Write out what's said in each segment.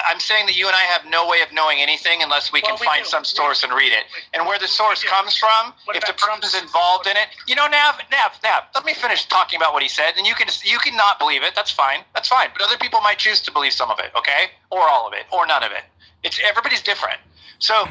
I'm saying that you and I have no way of knowing anything unless we can find some source and read it. And where the source comes from, if the person's involved in it, Nav, let me finish talking about what he said, and you can not believe it. That's fine. But other people might choose to believe some of it, okay? Or all of it, or none of it. Everybody's different. So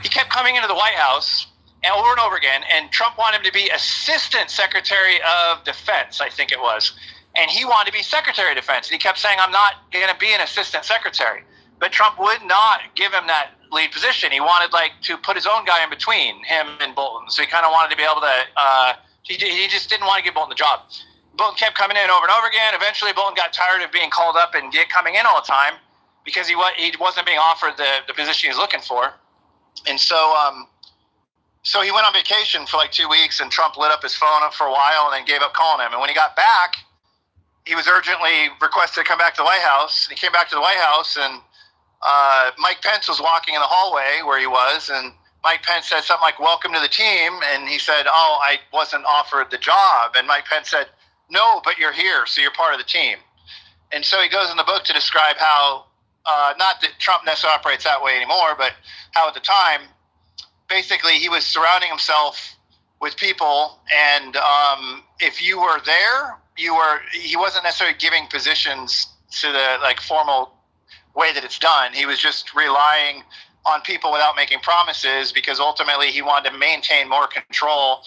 he kept coming into the White House over and over again, and Trump wanted him to be Assistant Secretary of Defense, I think it was. And he wanted to be Secretary of Defense. And he kept saying, I'm not going to be an Assistant Secretary. But Trump would not give him that lead position. He wanted to put his own guy in between him and Bolton. So he kind of wanted to be able to, he just didn't want to give Bolton the job. Bolton kept coming in over and over again. Eventually Bolton got tired of being called up and coming in all the time because he wasn't being offered the position he was looking for. And so he went on vacation for 2 weeks, and Trump lit up his phone up for a while and then gave up calling him. And when he got back, he was urgently requested to come back to the White House. He came back to the White House, and Mike Pence was walking in the hallway where he was, and Mike Pence said something like, "Welcome to the team." And he said, "Oh, I wasn't offered the job." And Mike Pence said, "No, but you're here, so you're part of the team." And so he goes in the book to describe how, not that Trump necessarily operates that way anymore, but how at the time, basically he was surrounding himself with people, and if you were there, he wasn't necessarily giving positions to the formal way that it's done. He was just relying on people without making promises, because ultimately he wanted to maintain more control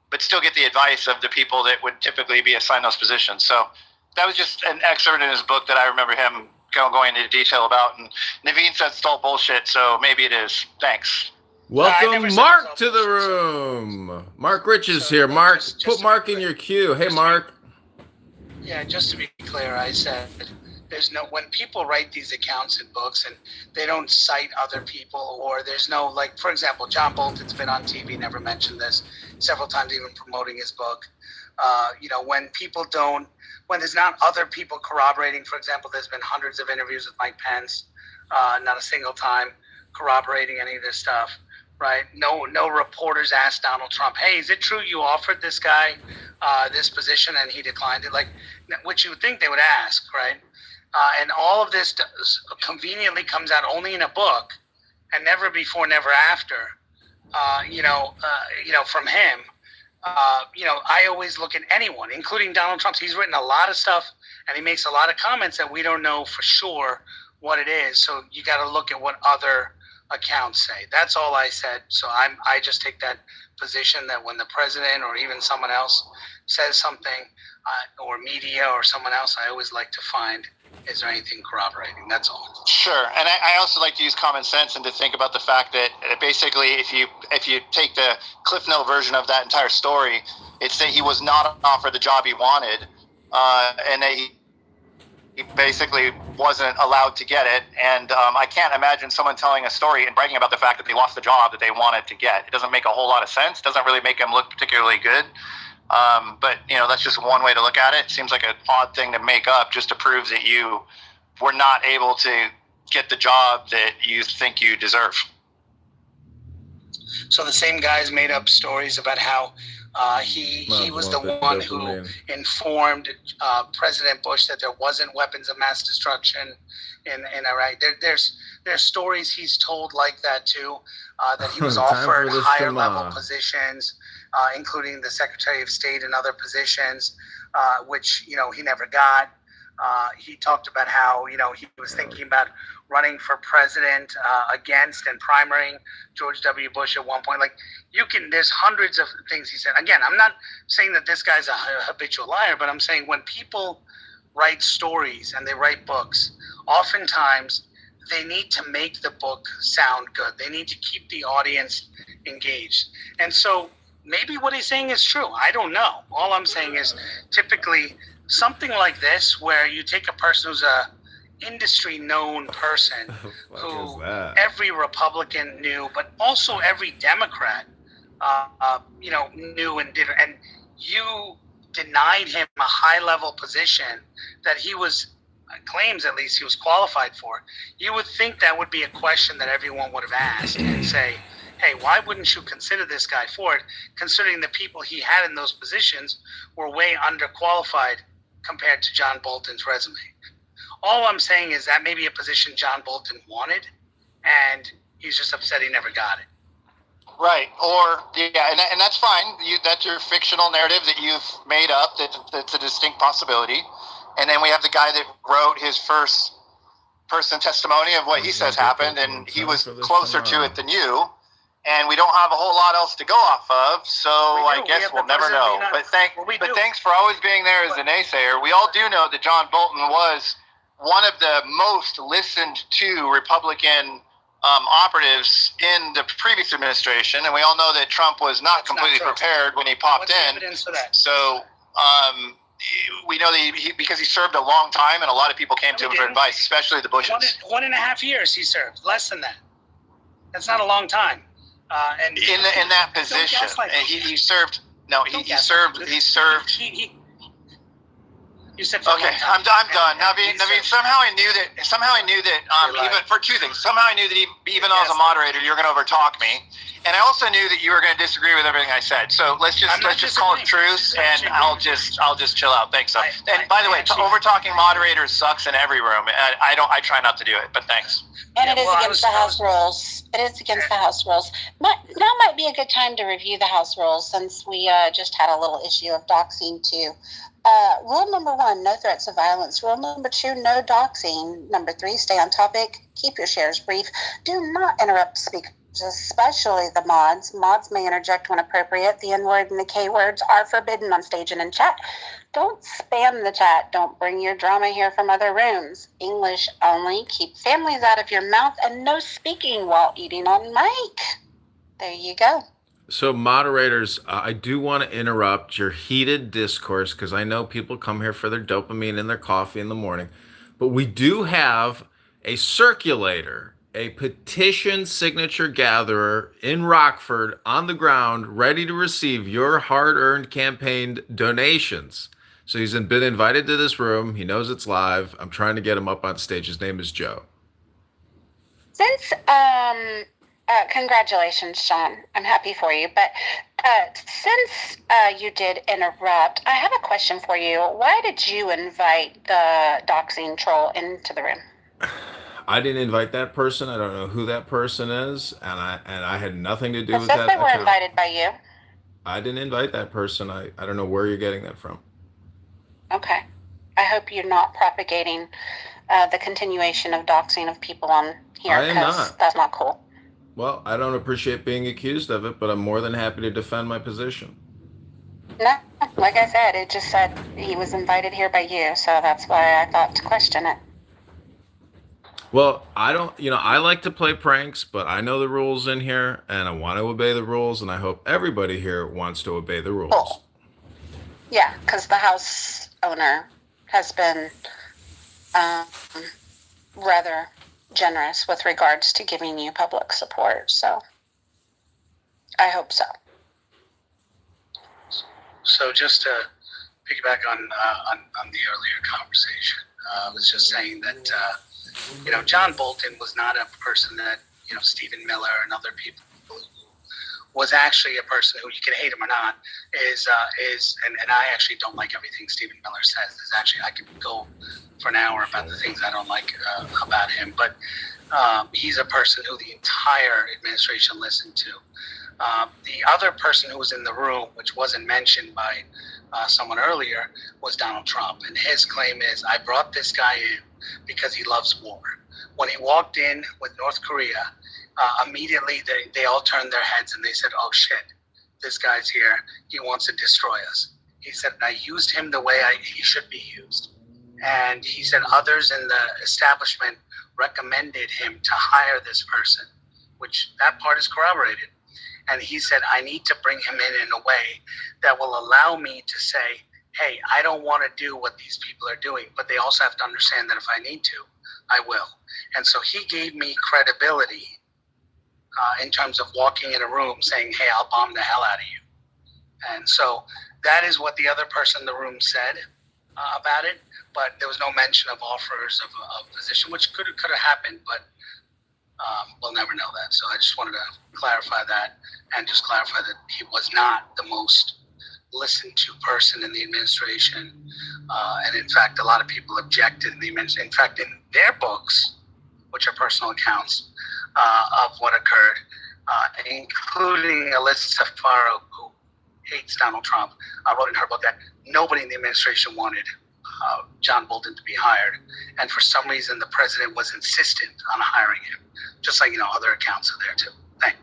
but still get the advice of the people that would typically be assigned those positions. So that was just an excerpt in his book that I remember him going into detail about. And Naveen said it's all bullshit, so maybe it is. Thanks. Welcome Mark to the room. Mark Rich is here. Mark, put Mark in your queue. Hey, Mark. Yeah, just to be clear, I said when people write these accounts in books and they don't cite other people, or there's no, for example, John Bolton's been on TV, never mentioned this several times, even promoting his book. When there's not other people corroborating, for example, there's been hundreds of interviews with Mike Pence, not a single time corroborating any of this stuff, right? No reporters asked Donald Trump, "Hey, is it true you offered this guy this position and he declined it?" Which you would think they would ask, right? And all of this conveniently comes out only in a book, and never before, never after. From him. I always look at anyone, including Donald Trump. He's written a lot of stuff, and he makes a lot of comments that we don't know for sure what it is. So you got to look at what other accounts say. That's all I said. So I just take that position that when the president or even someone else says something, or media or someone else, I always like to find, is there anything corroborating? That's all. Sure. And I also like to use common sense and to think about the fact that basically if you take the Cliff Note version of that entire story, it's that he was not offered the job he wanted, and that he basically wasn't allowed to get it. And I can't imagine someone telling a story and bragging about the fact that they lost the job that they wanted to get. It doesn't make a whole lot of sense. It doesn't really make them look particularly good. But that's just one way to look at it. It seems like an odd thing to make up just to prove that you were not able to get the job that you think you deserve. So the same guys made up stories about how he was the one who informed President Bush that there wasn't weapons of mass destruction in Iraq. There's stories he's told like that too, that he was offered higher level positions, including the Secretary of State and other positions, which he never got. He talked about how he was thinking about running for president against and primarying George W. Bush at one point. There's hundreds of things he said. Again, I'm not saying that this guy's a habitual liar, but I'm saying when people write stories and they write books, oftentimes they need to make the book sound good. They need to keep the audience engaged. And so maybe what he's saying is true. I don't know. All I'm saying is typically something like this, where you take a person who's a industry known person who every Republican knew, but also every Democrat knew and did, and you denied him a high level position that he claims at least he was qualified for. You would think that would be a question that everyone would have asked and say, hey, why wouldn't you consider this guy for it, considering the people he had in those positions were way underqualified compared to John Bolton's resume. All I'm saying is that may be a position John Bolton wanted, and he's just upset he never got it. Right. Or, yeah, and that's fine. That's your fictional narrative that you've made up. That's a distinct possibility. And then we have the guy that wrote his first person testimony of what he says happened, and he was closer to it than you. And we don't have a whole lot else to go off of, so I guess we'll never know. But thanks for always being there as a naysayer. We all do know that John Bolton was one of the most listened to Republican operatives in the previous administration, and we all know that Trump was not completely prepared when he popped in. So we know that because he served a long time, and a lot of people came to him for advice, especially the Bushes. 1.5 years he served, less than that. That's not a long time. And in that position, he served. No, he served. You said okay. I'm done. Naveen, somehow I knew that. Even for two things. Somehow I knew that even though I was a moderator, you were going to overtalk me, and I also knew that you were going to disagree with everything I said. So let's just call it truce, and I'll just chill out. Thanks. And by the way, overtalking moderators sucks in every room. I try not to do it, but thanks. And it is against the House rules. It is against the House rules. Now might be a good time to review the House rules, since we just had a little issue of doxing too. Rule number 1, no threats of violence. Rule number 2, no doxing. Number 3, stay on topic. Keep your shares brief. Do not interrupt speakers, especially the mods. Mods may interject when appropriate. The N-word and the K-words are forbidden on stage and in chat. Don't spam the chat. Don't bring your drama here from other rooms. English only. Keep families out of your mouth, and no speaking while eating on mic. There you go. So moderators, I do want to interrupt your heated discourse, because I know people come here for their dopamine and their coffee in the morning, but we do have a circulator, a petition signature gatherer in Rockford on the ground, ready to receive your hard-earned campaign donations. So he's been invited to this room. He knows it's live. I'm trying to get him up on stage. His name is Joe. Since congratulations, Sean. I'm happy for you. But since you did interrupt, I have a question for you. Why did you invite the doxing troll into the room? I didn't invite that person. I don't know who that person is, and I had nothing to do with that. They were invited by you. I didn't invite that person. I don't know where you're getting that from. Okay. I hope you're not propagating the continuation of doxing of people on here. I am not. That's not cool. Well, I don't appreciate being accused of it, but I'm more than happy to defend my position. No, like I said, it just said he was invited here by you, so that's why I thought to question it. Well, I like to play pranks, but I know the rules in here, and I want to obey the rules, and I hope everybody here wants to obey the rules. Cool. Yeah, because the house owner has been rather generous with regards to giving you public support, so I hope so. So just to piggyback on the earlier conversation, I was just saying that John Bolton was not a person that Stephen Miller and other people was actually a person who, you can hate him or not, is and I actually don't like everything Stephen Miller says. I could go for an hour about the things I don't like about him, but he's a person who the entire administration listened to. The other person who was in the room, which wasn't mentioned by someone earlier, was Donald Trump, and his claim is, I brought this guy in because he loves war. When he walked in with North Korea, immediately they all turned their heads and they said, oh shit, this guy's here, he wants to destroy us. He said, I used him the way he should be used. And he said others in the establishment recommended him to hire this person, which that part is corroborated. And he said, I need to bring him in a way that will allow me to say, hey, I don't want to do what these people are doing, but they also have to understand that if I need to, I will. And so he gave me credibility in terms of walking in a room saying, hey, I'll bomb the hell out of you. And so that is what the other person in the room said about it, but there was no mention of offers of position, which could have happened, but we'll never know that. So I just wanted to clarify that, and just clarify that he was not the most listened to person in the administration. And in fact, a lot of people objected in the administration. In fact, in their books, which are personal accounts of what occurred, including Alyssa Farrow, who hates Donald Trump, wrote in her book that nobody in the administration wanted John Bolton to be hired. And for some reason, the president was insistent on hiring him, just like, other accounts are there too. Thanks.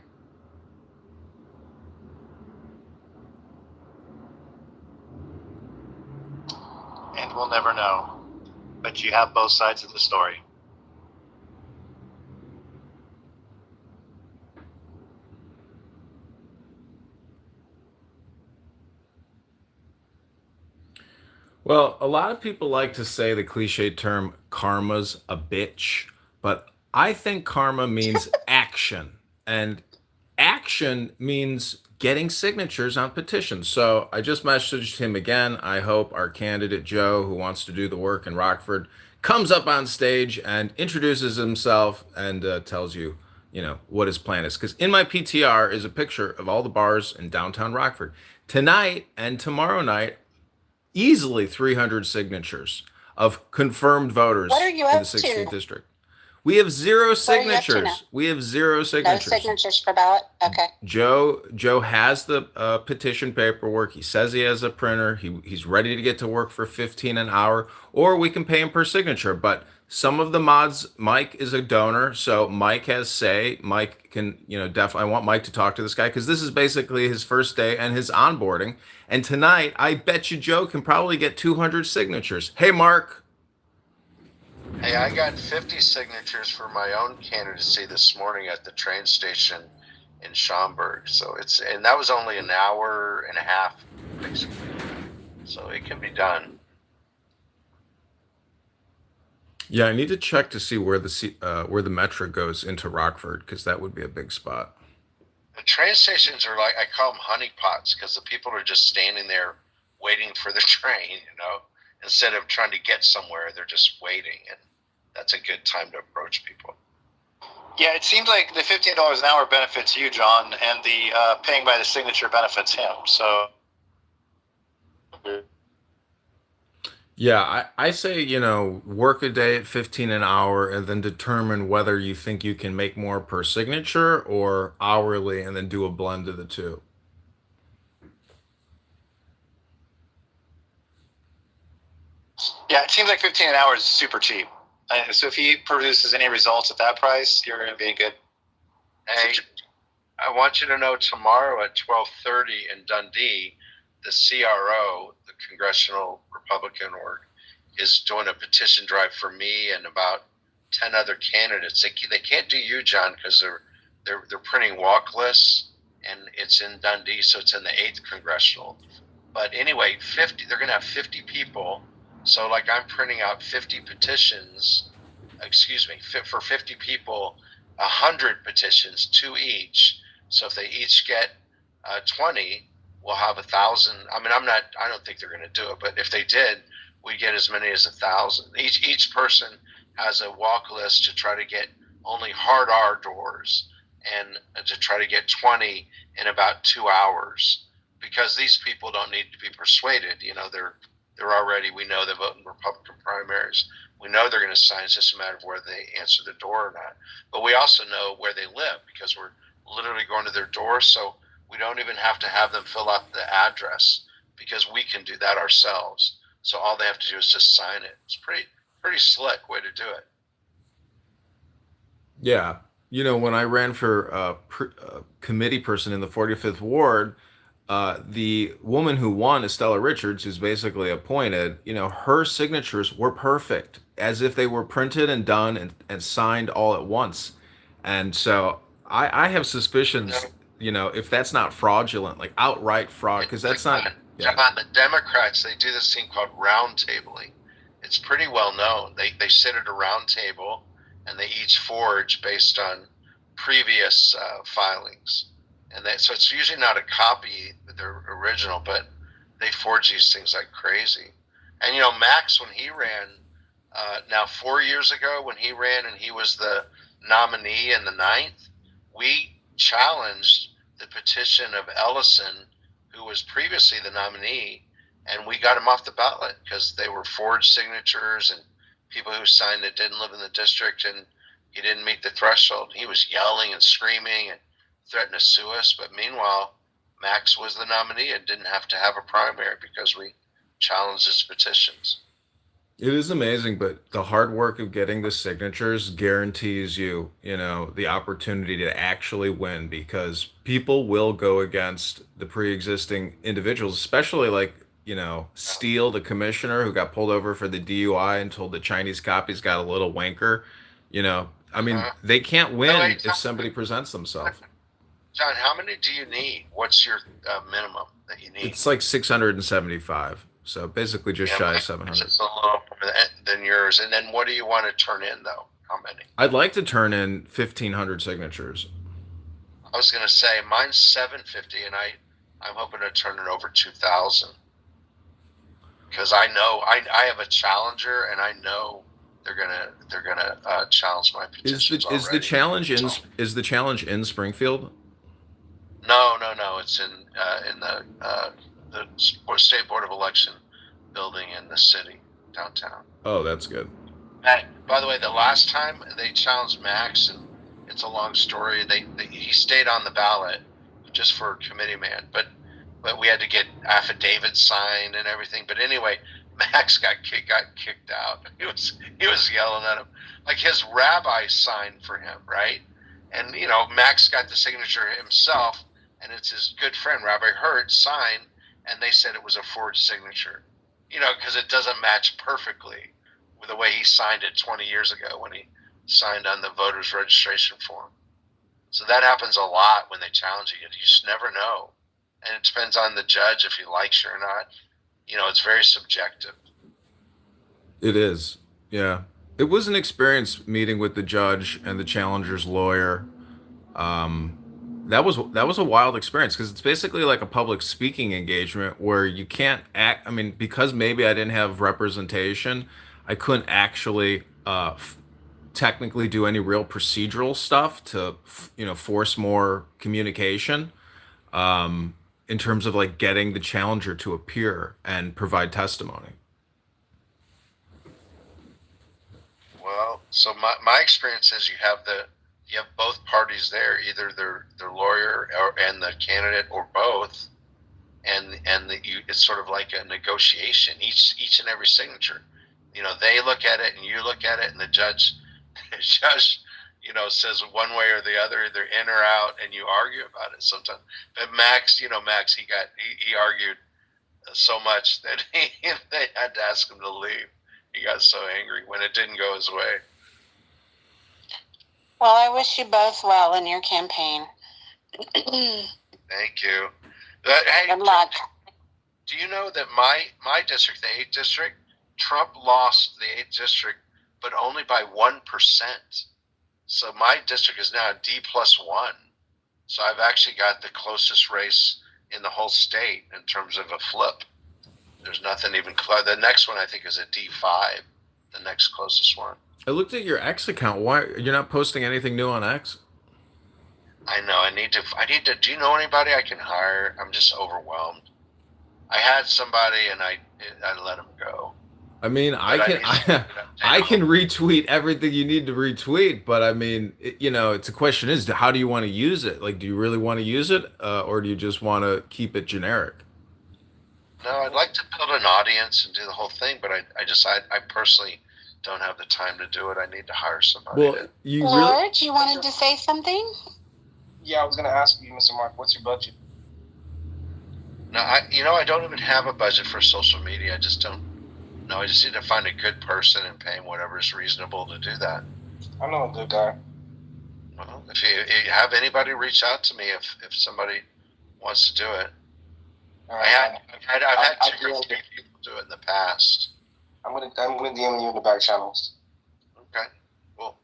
And we'll never know. But you have both sides of the story. Well, a lot of people like to say the cliche term karma's a bitch, but I think karma means action. And action means getting signatures on petitions. So I just messaged him again. I hope our candidate Joe, who wants to do the work in Rockford, comes up on stage and introduces himself and tells you, what his plan is. Because in my PTR is a picture of all the bars in downtown Rockford. Tonight and tomorrow night, easily 300 signatures of confirmed voters What are you in up the 16th to? district. We have zero What are you up to now? signatures. We have zero No signatures. signatures for ballot? Okay. Joe has the petition paperwork. He says he has a printer. He's ready to get to work for 15 an hour, or we can pay him per signature. But some of the mods, Mike is a donor, so Mike has say. Mike can, definitely. I want Mike to talk to this guy because this is basically his first day and his onboarding. And tonight, I bet you Joe can probably get 200 signatures. Hey, Mark. Hey, I got 50 signatures for my own candidacy this morning at the train station in Schaumburg. And that was only an hour and a half, basically. So it can be done. Yeah, I need to check to see where the metro goes into Rockford because that would be a big spot. The train stations are like, I call them honeypots because the people are just standing there waiting for the train, instead of trying to get somewhere, they're just waiting. And that's a good time to approach people. Yeah, it seems like the $15 an hour benefits you, John, and the paying by the signature benefits him. So, Yeah, I say, work a day at 15 an hour and then determine whether you think you can make more per signature or hourly and then do a blend of the two. yeah, it seems like 15 an hour is super cheap. So if he produces any results at that price, you're going to be in good. Hey, I want you to know tomorrow at 12:30 in Dundee, the CRO, the Congressional Republican Org, is doing a petition drive for me and about 10 other candidates. They can't do you, John, because they're printing walk lists, and it's in Dundee, so it's in the 8th Congressional. But anyway, they're going to have 50 people. So like I'm printing out 50 petitions, for 50 people, 100 petitions, 2 each. So if they each get 20, we'll have 1,000. I mean, I don't think they're going to do it, but if they did, we get as many as 1,000. Each person has a walk list to try to get only hard R doors and to try to get 20 in about 2 hours, because these people don't need to be persuaded. They're already, we know they vote in Republican primaries. We know they're going to sign. It's just a matter of whether they answer the door or not. But we also know where they live because we're literally going to their door. So we don't even have to have them fill out the address because we can do that ourselves. So all they have to do is just sign it. It's pretty slick way to do it. Yeah. When I ran for committee person in the 45th Ward, the woman who won, Estella Richards, who's basically appointed, her signatures were perfect, as if they were printed and done and signed all at once. And so I have suspicions, if that's not fraudulent, like outright fraud, because that's not. John, the Democrats, they do this thing called round tabling. It's pretty well known. They sit at a round table and they each forge based on previous filings. So it's usually not a copy of their original, but they forge these things like crazy. And Max, when he ran, now 4 years ago, when he ran and he was the nominee in the 9th, we challenged the petition of Ellison, who was previously the nominee, and we got him off the ballot because they were forged signatures and people who signed it didn't live in the district and he didn't meet the threshold. He was yelling and screaming and threatened to sue us. But meanwhile, Max was the nominee and didn't have to have a primary because we challenged his petitions. It is amazing, but the hard work of getting the signatures guarantees you, the opportunity to actually win because people will go against the pre-existing individuals, especially like, Steele, the commissioner who got pulled over for the DUI and told the Chinese cop he's got a little wanker. I mean, they can't win if somebody presents themselves. John, how many do you need? What's your minimum that you need? It's like 675. So basically just shy of 700. It's a little more than yours. And then what do you want to turn in, though? How many? I'd like to turn in 1,500 signatures. I was going to say mine's 750, and I'm hoping to turn it over 2,000. Because I know I have a challenger, and I know they're gonna challenge my petitions. Is the challenge in Springfield? No. It's in the State Board of Election building in the city downtown. Oh, that's good. By the way, the last time they challenged Max, and it's a long story. He stayed on the ballot just for committee man, but we had to get affidavits signed and everything. But anyway, Max got kicked out. He was yelling at him, like his rabbi signed for him, right? And Max got the signature himself, and it's his good friend Rabbi Hurt signed, and they said it was a forged signature, because it doesn't match perfectly with the way he signed it 20 years ago when he signed on the voters registration form. So that happens a lot when they challenge you. You just never know. And it depends on the judge if he likes you or not. It's very subjective. It is. Yeah. It was an experience meeting with the judge and the challenger's lawyer. That was a wild experience because it's basically like a public speaking engagement where you can't act. I mean, because maybe I didn't have representation, I couldn't actually technically do any real procedural stuff to force more communication. In terms of like getting the challenger to appear and provide testimony. Well, so my experience is you have both parties there, either their lawyer and the candidate or both, and it's sort of like a negotiation. Each and every signature, they look at it and you look at it, and the judge says one way or the other, either in or out, and you argue about it sometimes. But Max, he argued so much that they had to ask him to leave. He got so angry when it didn't go his way. Well, I wish you both well in your campaign. Thank you. Hey, Good luck. Do you know that my district, the 8th district, Trump lost the 8th district, but only by 1%. So my district is now a D+1. So I've actually got the closest race in the whole state in terms of a flip. There's nothing even close. The next one I think is a D5, the next closest one. I looked at your X account. Why you're not posting anything new on X? I know. I need to. Do you know anybody I can hire? I'm just overwhelmed. I had somebody and I let him go. I mean, I can retweet everything you need to retweet, but I mean, it's a question is, how do you want to use it? Like, do you really want to use it, or do you just want to keep it generic? No, I'd like to build an audience and do the whole thing, but I personally don't have the time to do it. I need to hire somebody. Well, George, you wanted to say something? Yeah, I was going to ask you, Mr. Mark, what's your budget? No, I don't even have a budget for social media. I just don't. No, I just need to find a good person and pay him whatever is reasonable to do that. I know a good guy. Well, if you have anybody reach out to me if somebody wants to do it. Right, I've had two or three people do it in the past. I'm gonna DM you in the back channels. Okay, cool.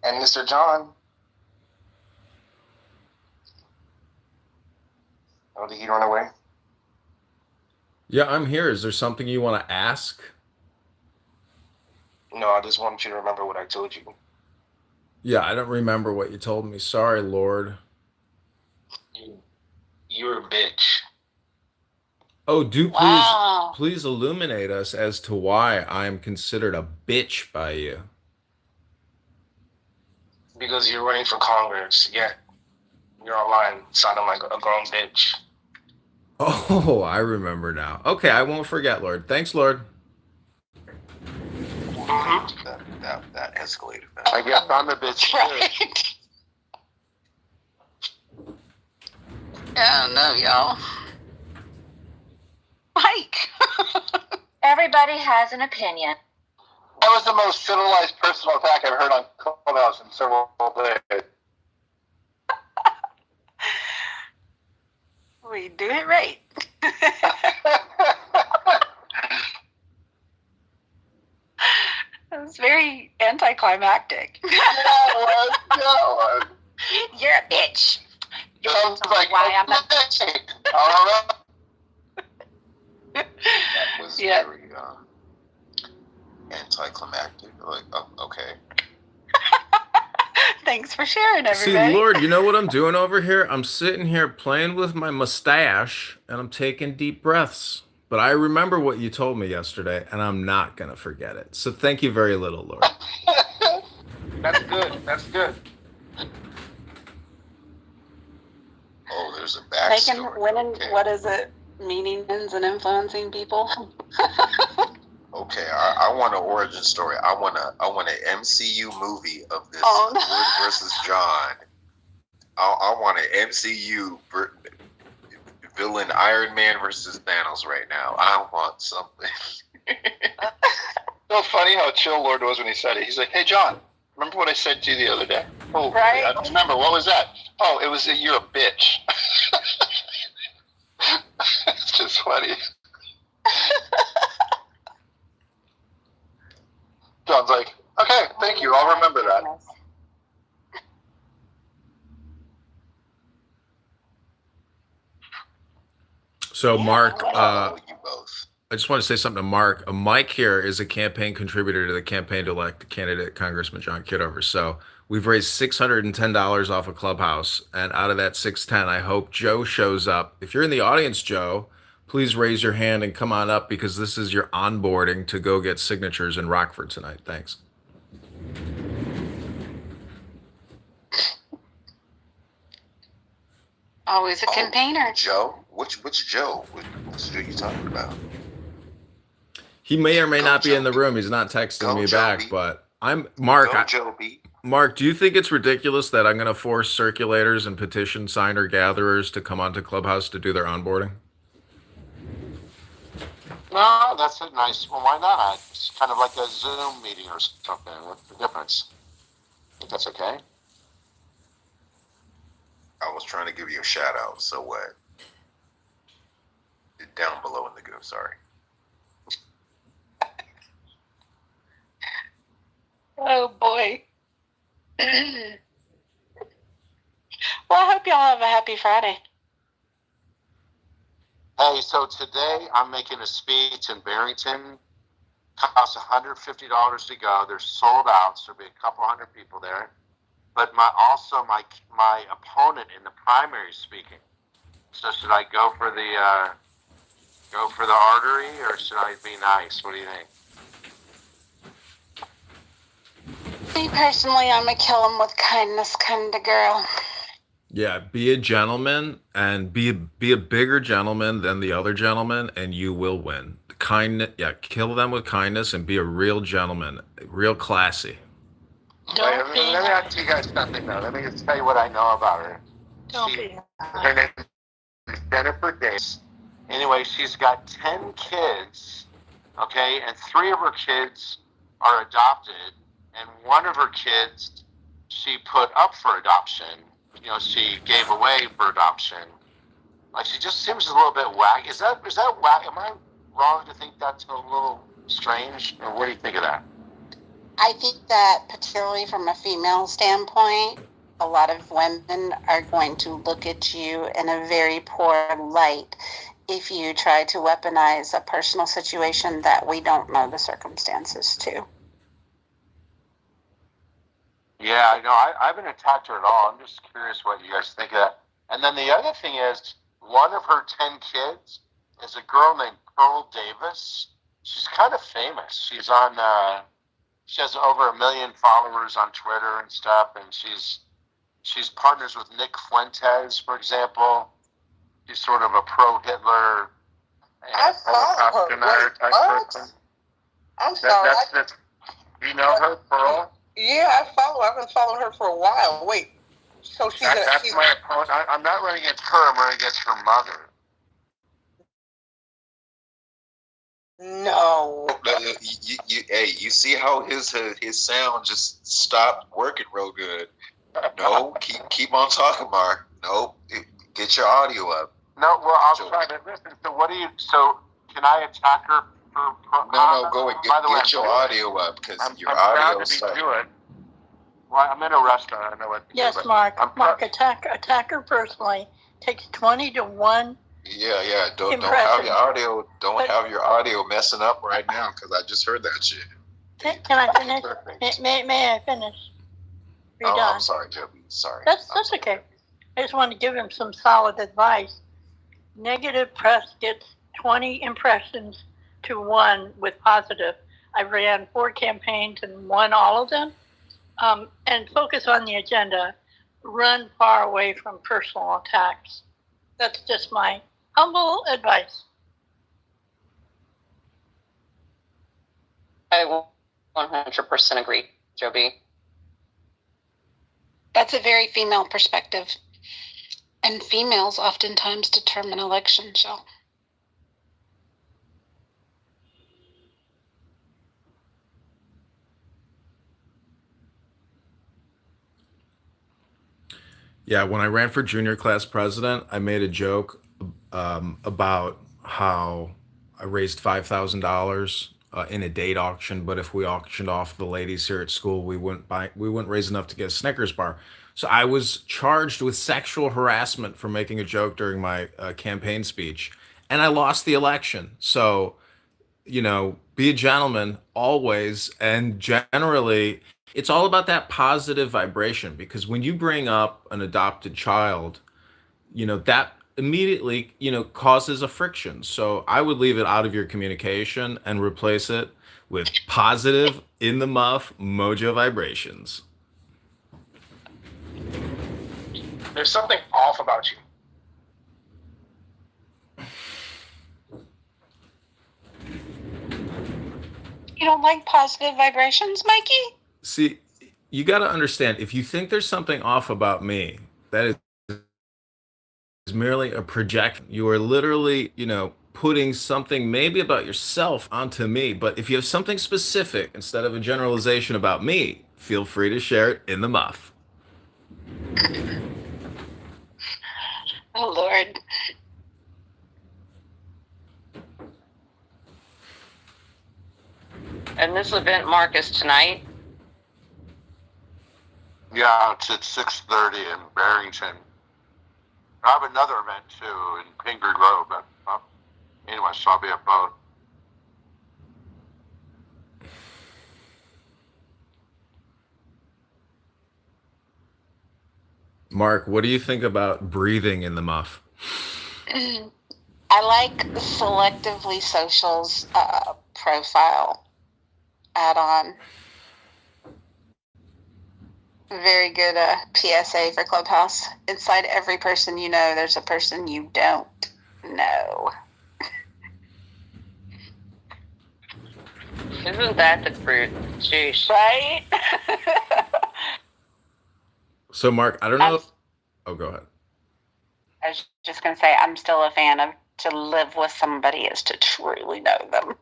And Mr. John. Oh, did he run away? Yeah, I'm here. Is there something you want to ask? No, I just want you to remember what I told you. Yeah, I don't remember what you told me. Sorry, Lord. You're a bitch. Oh, do Wow. please illuminate us as to why I am considered a bitch by you. Because you're running for Congress, yet you're online sounding like a grown bitch. Oh, I remember now. Okay, I won't forget, Lord. Thanks, Lord. That escalated fast. I guess I'm a bitch too. Right. Oh no, y'all. Mike. Everybody has an opinion. That was the most civilized personal attack I've heard on Clubhouse in several days. We do it right. It was very anticlimactic. Yeah, it was. You're a bitch. Sounds like, Why I'm a all right. That was Yeah. very anticlimactic. Like, oh, okay. Thanks for sharing, See, everybody. Lord, you know what I'm doing over here? I'm sitting here playing with my mustache and I'm taking deep breaths. But I remember what you told me yesterday and I'm not going to forget it. So thank you very little, Lord. That's good. That's good. Oh, there's a Taking backstory. winning, Okay. what is it? Meanings and influencing people. Okay, I want an origin story. I want an MCU movie of this Oh, no. Wood versus John. I want an MCU villain Iron Man versus Thanos right now. I want something. So funny how chill Lord was when he said it. He's like, "Hey, John, remember what I said to you the other day?" Oh, Right. I don't remember. What was that? Oh, it was that you're a bitch. It's just funny. John's like, "Okay, thank you. I'll remember that." So, Mark, You both. I just want to say something to Mark. Mike here is a campaign contributor to the campaign to elect candidate Congressman John Kitover. So we've raised $610 off of Clubhouse, and out of that 610, I hope Joe shows up. If you're in the audience, Joe, please raise your hand and come on up because this is your onboarding to go get signatures in Rockford tonight. Thanks. Always a Oh, campaigner. Joe? Which Joe? Which Joe you talking about? He may or may Go, not be in the Joe. room. He's not texting Go, me Joe back, B. but I'm Mark. Go, Joe B. Mark, do you think it's ridiculous that I'm going to force circulators and petition signer gatherers to come onto Clubhouse to do their onboarding? No, that's a nice. Well, why not? It's kind of like a Zoom meeting or something. What's the difference? I think that's okay. I was trying to give you a shout out. So what? Down below in the group. Sorry. Oh boy. Well, I hope y'all have a happy Friday. Hey, so today I'm making a speech in Barrington. Costs $150 to go. They're sold out, so there'll be a couple hundred people there. But my opponent in the primary is speaking. So should I go for the artery, or should I be nice? What do you think? Me personally, I'm a kill 'em with kindness kind of girl. Yeah, be a gentleman and be a bigger gentleman than the other gentleman, and you will win. Kindness, yeah, kill them with kindness and be a real gentleman, real classy. Let me ask you guys something though. Let me just tell you what I know about her. Her name is Jennifer Davis. Anyway, she's got 10 kids, okay, and 3 of her kids are adopted, and one of her kids she put up for adoption. You know, she gave away for adoption. Like, she just seems a little bit wacky. Is that wacky? Am I wrong to think that's a little strange? Or what do you think of that? I think that particularly from a female standpoint, a lot of women are going to look at you in a very poor light if you try to weaponize a personal situation that we don't know the circumstances to. Yeah, I know. I haven't attacked her at all. I'm just curious what you guys think of that. And then the other thing is, one of her 10 kids is a girl named Pearl Davis. She's kind of famous. She's on. She has over 1 million followers on Twitter and stuff, and she's partners with Nick Fuentes, for example. She's sort of a pro-Hitler I follow her. Wait, what? I'm sorry. You know her, Pearl? Yeah, I follow. I've been following her for a while. Wait, so That's my opponent. I'm not running against her. I'm running against her mother. No. You see how his sound just stopped working real good. No, keep on talking, Mark. No, get your audio up. No, well, I'll try to listen. So can I attack her? No, go and get your audio up, because your audio is do it. Well, I'm in a restaurant. I know what to do. Yes, Mark. Mark, attack her personally. Takes 20 to 1. Yeah. Don't have your audio messing up right now, because I just heard that shit. Can I finish? May I finish? You're done. I'm sorry, Joby. Sorry. That's okay. I just want to give him some solid advice. Negative press gets 20 impressions to 1 with positive. I ran 4 campaigns and won all of them. And focus on the agenda. Run far away from personal attacks. That's just my humble advice. I 100% agree, Joby. That's a very female perspective. And females oftentimes determine elections, so. Yeah, when I ran for junior class president, I made a joke about how I raised $5,000 in a date auction, but if we auctioned off the ladies here at school, we wouldn't raise enough to get a Snickers bar. So I was charged with sexual harassment for making a joke during my campaign speech, and I lost the election. So, be a gentleman always, and generally, it's all about that positive vibration, because when you bring up an adopted child, that immediately, causes a friction. So I would leave it out of your communication and replace it with positive, in the muff, mojo vibrations. There's something off about you. You don't like positive vibrations, Mikey? See, you got to understand, if you think there's something off about me, that is merely a projection. You are literally, putting something maybe about yourself onto me. But if you have something specific instead of a generalization about me, feel free to share it in the muff. Oh, Lord. And this event, Marcus, tonight? Yeah, it's at 6:30 in Barrington. I have another event too in Pingree Grove, but anyway, so I'll be at both. Mark, what do you think about breathing in the muff? I like Selectively Social's profile add-on. Very good PSA for Clubhouse. Inside every person you know, there's a person you don't know. Isn't that the truth? Jeez. Right? So, Mark, I don't know. Oh, go ahead. I was just going to say, I'm still a fan of to live with somebody is to truly know them.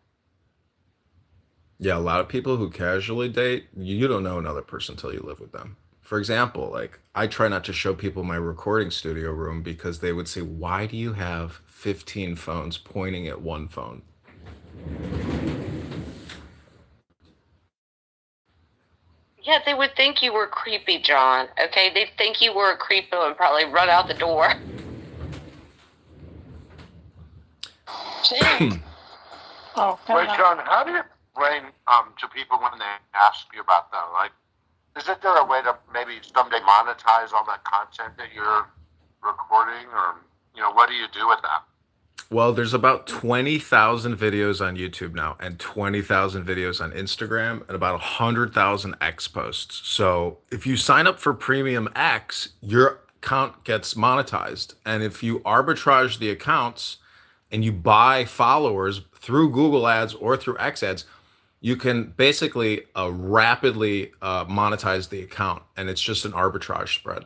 Yeah, a lot of people who casually date, you don't know another person until you live with them. For example, I try not to show people my recording studio room because they would say, why do you have 15 phones pointing at one phone? Yeah, they would think you were creepy, John. Okay, they'd think you were a creepo and probably run out the door. Wait, John, how do you explain to people when they ask you about that? Like, isn't there a way to maybe someday monetize all that content that you're recording, or what do you do with that? Well, there's about 20,000 videos on YouTube now and 20,000 videos on Instagram and about 100,000 X posts. So if you sign up for Premium X, your account gets monetized. And if you arbitrage the accounts and you buy followers through Google ads or through X ads, you can basically rapidly monetize the account. And it's just an arbitrage spread.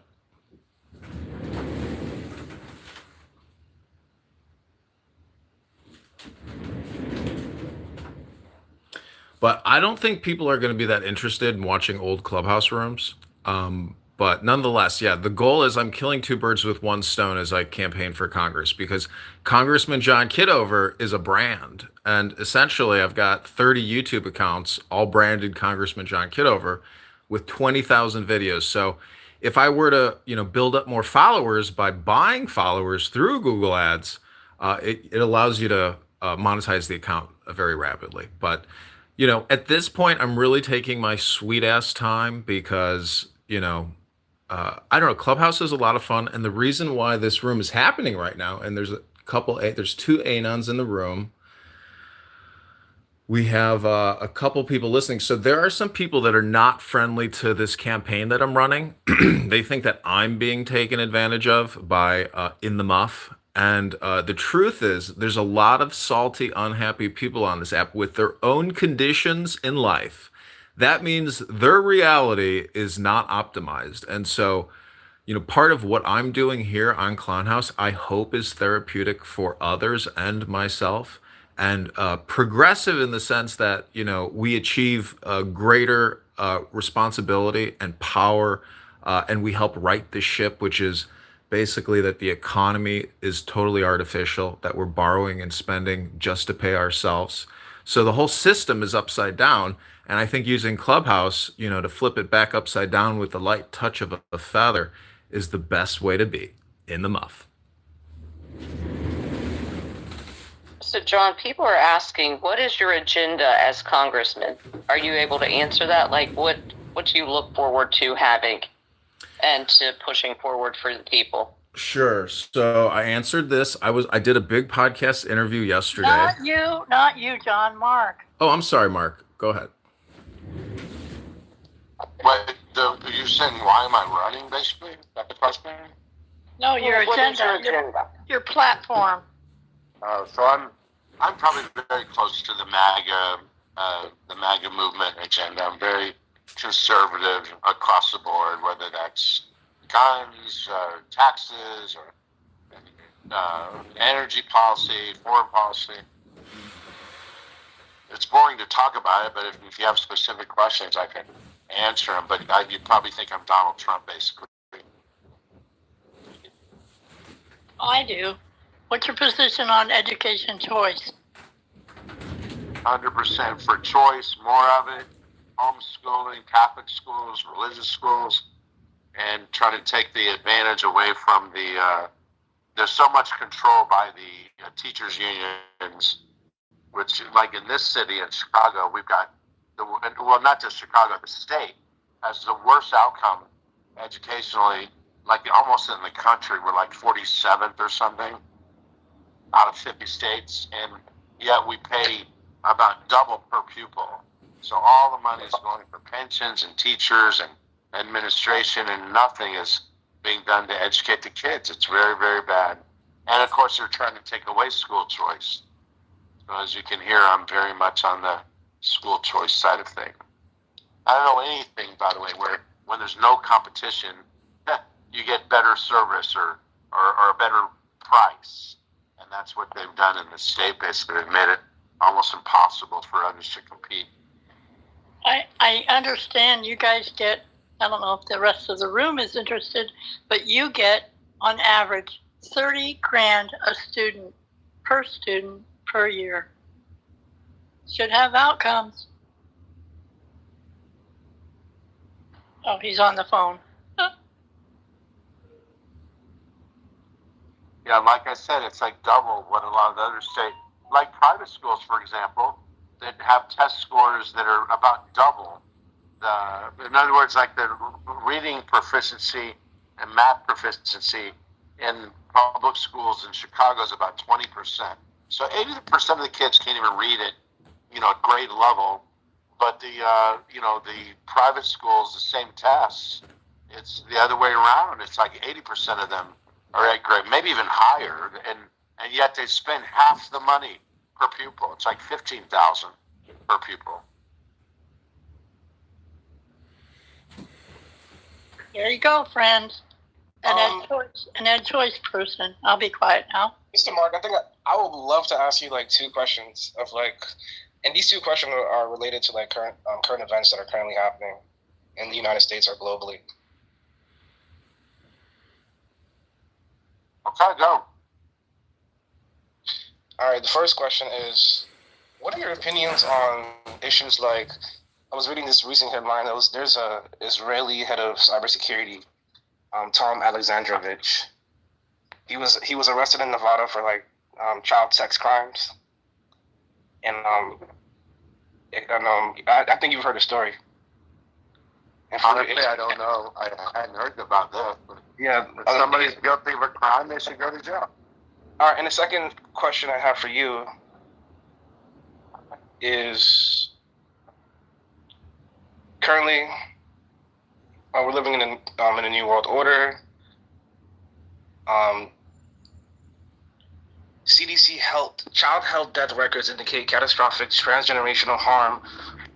But I don't think people are going to be that interested in watching old clubhouse rooms. But nonetheless, yeah, the goal is I'm killing two birds with one stone as I campaign for Congress, because Congressman John Kitover is a brand. And essentially, I've got 30 YouTube accounts, all branded Congressman John Kitover, with 20,000 videos. So if I were to, build up more followers by buying followers through Google Ads, it allows you to monetize the account very rapidly. But at this point, I'm really taking my sweet ass time because, I don't know, Clubhouse is a lot of fun. And the reason why this room is happening right now, and there's two Anons in the room. We have a couple people listening. So there are some people that are not friendly to this campaign that I'm running. They think that I'm being taken advantage of by In the Muff. And the truth is, there's a lot of salty, unhappy people on this app with their own conditions in life. That means their reality is not optimized. And so, part of what I'm doing here on Clownhouse, I hope is therapeutic for others and myself, and progressive in the sense that, we achieve greater responsibility and power, and we help right the ship, which is basically that the economy is totally artificial, that we're borrowing and spending just to pay ourselves. So the whole system is upside down. And I think using Clubhouse, to flip it back upside down with the light touch of a feather is the best way to be in the muff. So, John, people are asking, what is your agenda as congressman? Are you able to answer that? Like, what do you look forward to having and to pushing forward for the people? Sure. So I answered this. I did a big podcast interview yesterday. Not you, John. Mark. Oh, I'm sorry, Mark. Go ahead. But you're saying, why am I running, basically? Is that the question? No, your agenda. Your platform. So I'm probably very close to the MAGA movement agenda. I'm very conservative across the board, whether that's guns, taxes, or energy policy, foreign policy. It's boring to talk about it, but if you have specific questions, I can answer them. But you'd probably think I'm Donald Trump, basically. I do. What's your position on education choice? 100% for choice, more of it. Homeschooling, Catholic schools, religious schools, and try to take the advantage away from there's so much control by the teachers unions, which, like in this city, in Chicago, we've got, not just Chicago, the state has the worst outcome educationally, like almost in the country. We're like 47th or something out of 50 states, and yet we pay about double per pupil. So all the money is going for pensions and teachers and administration, and nothing is being done to educate the kids. It's very, very bad. And of course, they're trying to take away school choice. So as you can hear, I'm very much on the school choice side of things. I don't know anything, by the way, where when there's no competition, you get better service or a better price. And that's what they've done in the state, basically. They've made it almost impossible for others to compete. I understand you guys get, I don't know if the rest of the room is interested, but you get, on average, $30,000 a student per year. Should have outcomes. Oh, he's on the phone. Yeah, like I said, it's like double what a lot of the other states, like private schools, for example, that have test scores that are about double. In other words, like the reading proficiency and math proficiency in public schools in Chicago is about 20%. So 80% of the kids can't even read it, at grade level. But the private schools, the same tests, it's the other way around. It's like 80% of them are at grade, maybe even higher, and yet they spend half the money per pupil. It's like $15,000 per pupil. There you go, friends. An ed choice person. I'll be quiet now. Mr. Mark, I think I would love to ask you like two questions of like, and these two questions are related to like current events that are currently happening in the United States or globally. Okay, go. All right, the first question is, what are your opinions on issues like, I was reading this recent headline, there's a Israeli head of cybersecurity, Tom Alexandrovich. He was arrested in Nevada for like child sex crimes. And I think you've heard the story. Honestly, I don't know. I hadn't heard about that. But yeah, if somebody's guilty of a crime, they should go to jail. All right, and the second question I have for you is, currently we're living in a new world order. CDC child health death records indicate catastrophic transgenerational harm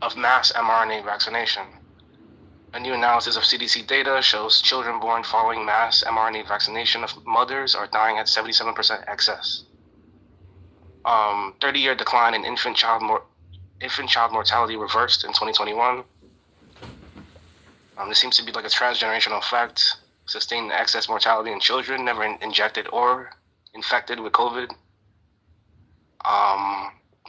of mass mRNA vaccination. A new analysis of CDC data shows children born following mass mRNA vaccination of mothers are dying at 77% excess. 30-year decline in infant child mortality reversed in 2021. There seems to be like a transgenerational effect, sustained excess mortality in children never injected or infected with COVID.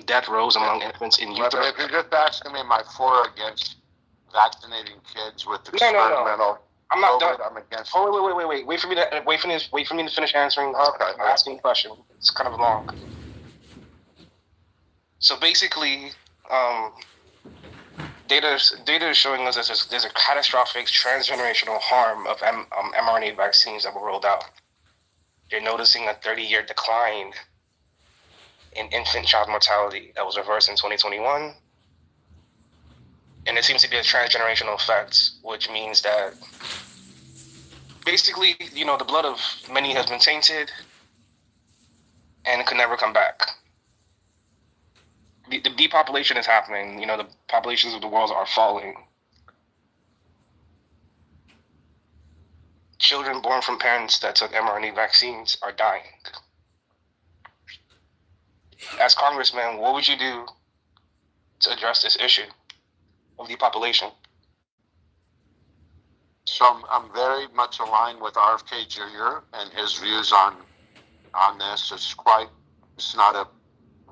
Death rose among infants in utero. If you're just asking me my for or against vaccinating kids with experimental no. I'm not done. I'm against. Oh, wait. Wait for me to finish answering. Okay. Asking a question. It's kind of long. So basically, data is showing us that there's a catastrophic transgenerational harm of mRNA vaccines that were rolled out. You're noticing a 30-year decline in infant child mortality that was reversed in 2021. And it seems to be a transgenerational effect, which means that basically, the blood of many has been tainted and could never come back. The depopulation is happening. The populations of the world are falling. Children born from parents that took mRNA vaccines are dying. As Congressman, what would you do to address this issue of depopulation? So I'm very much aligned with RFK Jr. and his views on this. It's not a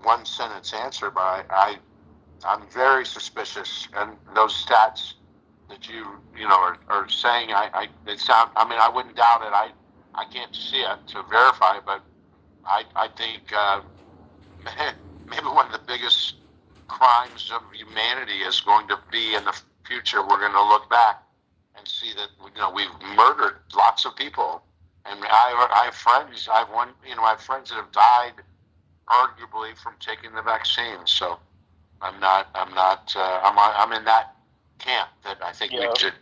one sentence answer, but I'm very suspicious, and those stats that you are saying, they sound. I mean, I wouldn't doubt it. I can't see it to verify, but I think maybe one of the biggest crimes of humanity is going to be in the future. We're going to look back and see that we've murdered lots of people, and I have friends. I have friends that have died, arguably from taking the vaccine. So I'm in that camp that I think we should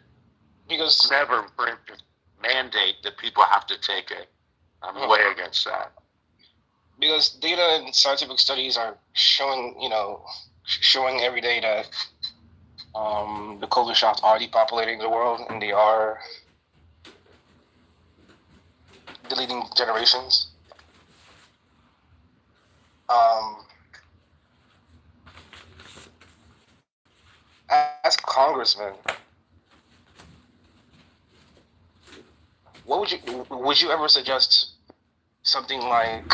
never mandate that people have to take it. I'm way against that. Because data and scientific studies are showing every day that the COVID shots are depopulating the world, and they are deleting generations. As Congressman, would you ever suggest something like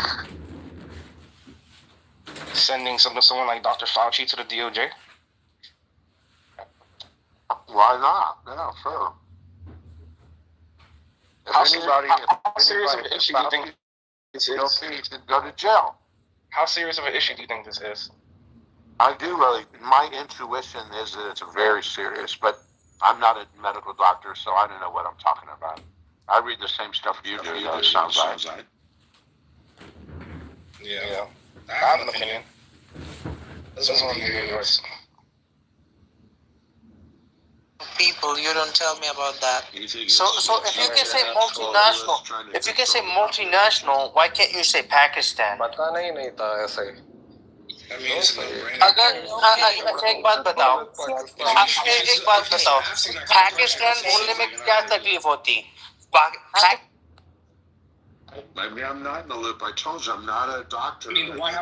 sending someone like Dr. Fauci to the DOJ? Why not? Yeah, sure. How serious of an issue do you think this is? He should go to jail. How serious of an issue do you think this is? I do really. My intuition is that it's very serious, but I'm not a medical doctor, so I don't know what I'm talking about. I read the same stuff you do, though, it sounds like. Yeah. I have an opinion. This is one of yours. People, you don't tell me about that. So if you can say multinational, why can't you say Pakistan? पता नहीं था ऐसे. अगर अच्छा एक बात बताओ, एक बात बताओ, पाकिस्तान बोलने में क्या तकलीफ होती? Maybe I'm not in the loop. I told you I'm not a doctor. I mean, the White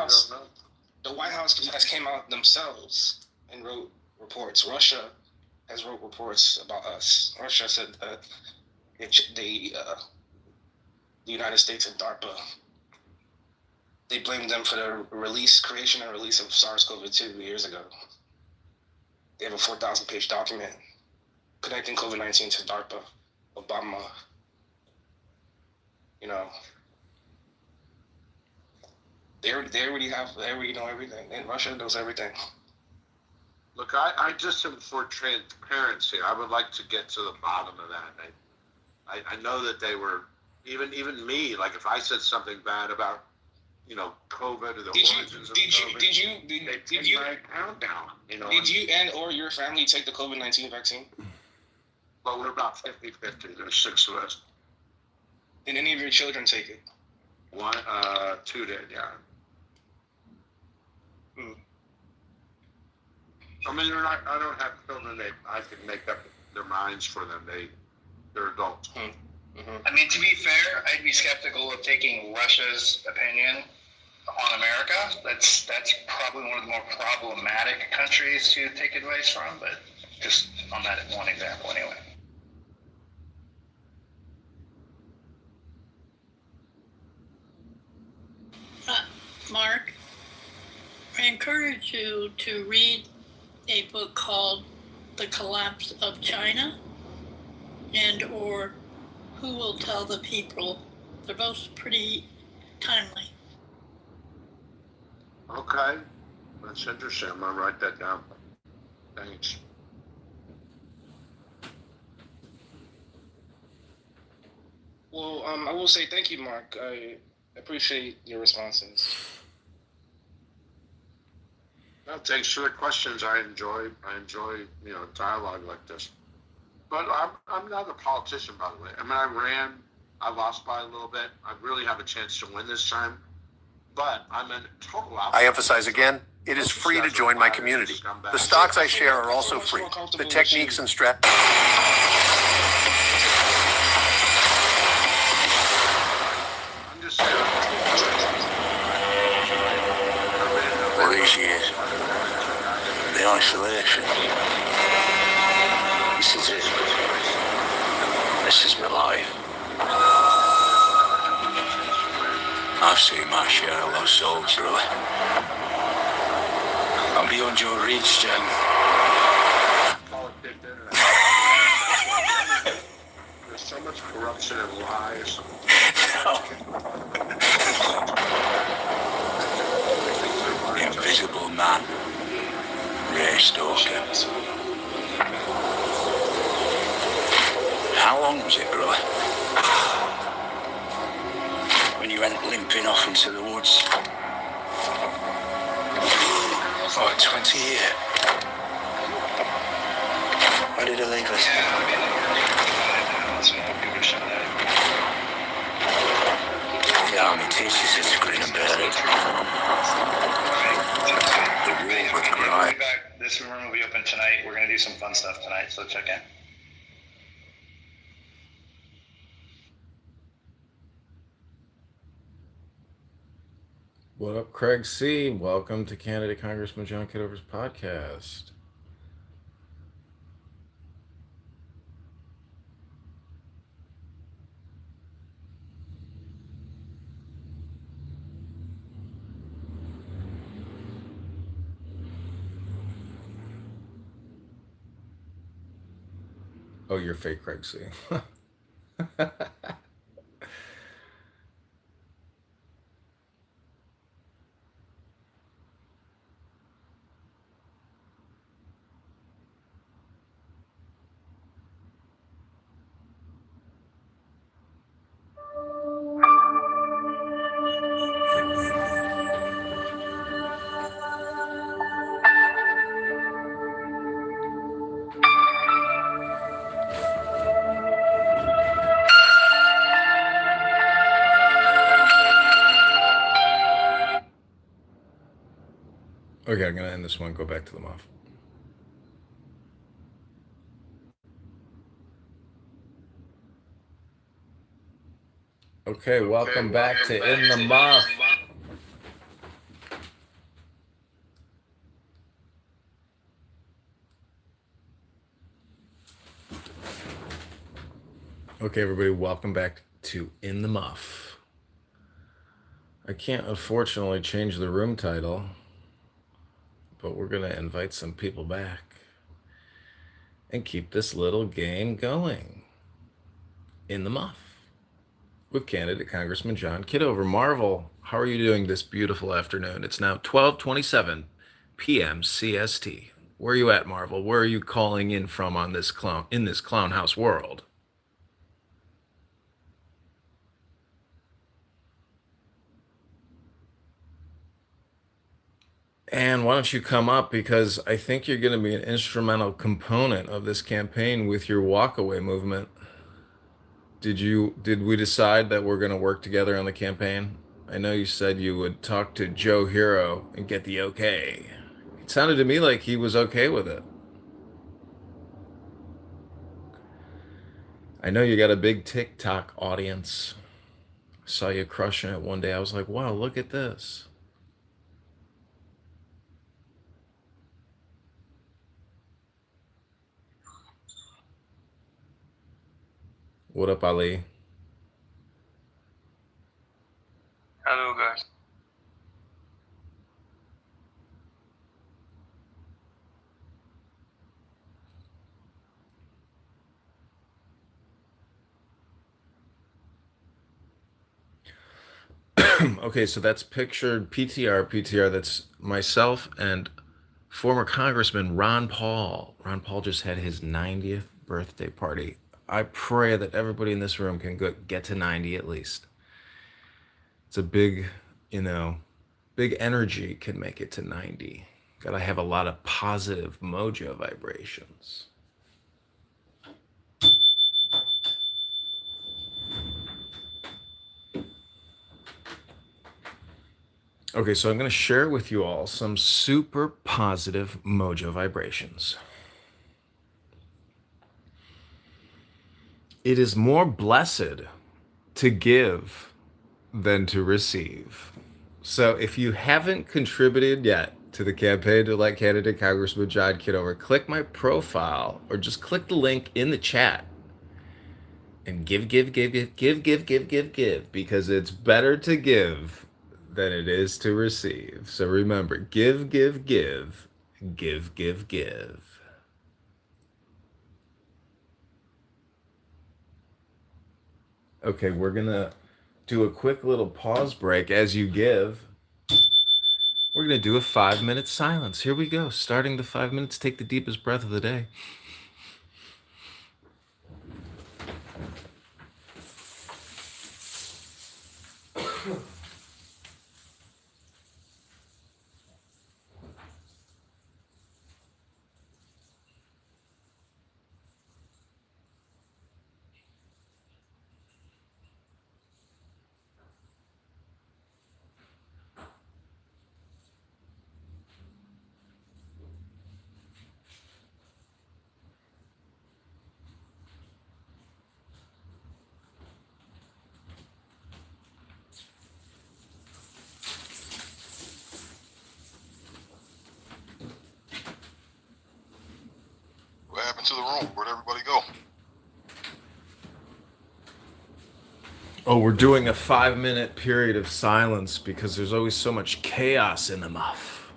House has came out themselves and wrote reports. Russia has wrote reports about us. Russia said that the United States and DARPA, they blamed them for the creation and release of SARS-CoV-2 years ago. They have a 4,000-page document connecting COVID-19 to DARPA, Obama. You know, they already know everything, and Russia knows everything. Look, I just am for transparency. I would like to get to the bottom of that. I know that they were, even me, like if I said something bad about, COVID or the origins of COVID, did you my account down, Did you and or your family take the COVID-19 vaccine? Well, we're about 50-50. There's 6 of us. Did any of your children take it? 2 did, yeah. I mean, I don't have children. I can make up their minds for them. They're adults. Mm-hmm. I mean, to be fair, I'd be skeptical of taking Russia's opinion on America. That's probably one of the more problematic countries to take advice from, but just on that one example anyway. Mark, I encourage you to read a book called The Collapse of China and or Who Will Tell the People. They're both pretty timely. Okay. That's interesting. I'm going to write that down. Thanks. Well, I will say thank you, Mark. I appreciate your responses. No, thanks for the questions. I enjoy dialogue like this. But I'm not a politician, by the way. I mean, I lost by a little bit. I really have a chance to win this time. But I'm in total opposite. I emphasize again, it is free to join my community. The stocks I share are also free. The techniques and strategies. I'm just saying. All these years, the isolation. This is it. This is my life. I've seen my share of lost souls, brother. I'm beyond your reach, Jen. There's so much corruption and lies. Invisible man. Ray Stalker. How long was it, brother? When you went limping off into the woods? Oh, 20 years. Why did he leave us? The army teaches us to grin and bear it. The war would cry. This room will be open tonight. We're going to do some fun stuff tonight, so check in. What up, Craig C? Welcome to candidate Congressman John Kitover's podcast. Oh, you're fake, Craig C. Okay, I'm going to end this one. Go back to the muff. Okay, welcome back to In the Muff. Okay, everybody, welcome back to In the Muff. I can't unfortunately change the room title, but we're going to invite some people back and keep this little game going. In the Muff with candidate Congressman John Kitover. Marvel, how are you doing this beautiful afternoon? It's now 12:27 p.m. CST. Where are you at, Marvel? Where are you calling in from on this in this clown house world? And why don't you come up, because I think you're going to be an instrumental component of this campaign with your walkaway movement. Did we decide that we're going to work together on the campaign? I know you said you would talk to Joe Hero and get the okay. It sounded to me like he was okay with it. I know you got a big TikTok audience. I saw you crushing it one day. I was like, wow, look at this. What up, Ali? Hello, guys. Okay, so that's pictured PTR. That's myself and former Congressman Ron Paul. Ron Paul just had his 90th birthday party. I pray that everybody in this room can get to 90 at least. It's a big, big energy can make it to 90. Gotta have a lot of positive mojo vibrations. Okay, so I'm going to share with you all some super positive mojo vibrations. It is more blessed to give than to receive. So if you haven't contributed yet to the campaign to elect candidate Congressman John Kitover, click my profile or just click the link in the chat and give, because it's better to give than it is to receive. So remember, give. Okay, we're gonna do a quick little pause break as you give. We're gonna do a 5-minute silence. Here we go. Starting the 5 minutes, take the deepest breath of the day. What happened to the room? Where'd everybody go? Oh, we're doing a 5-minute period of silence because there's always so much chaos in the muff.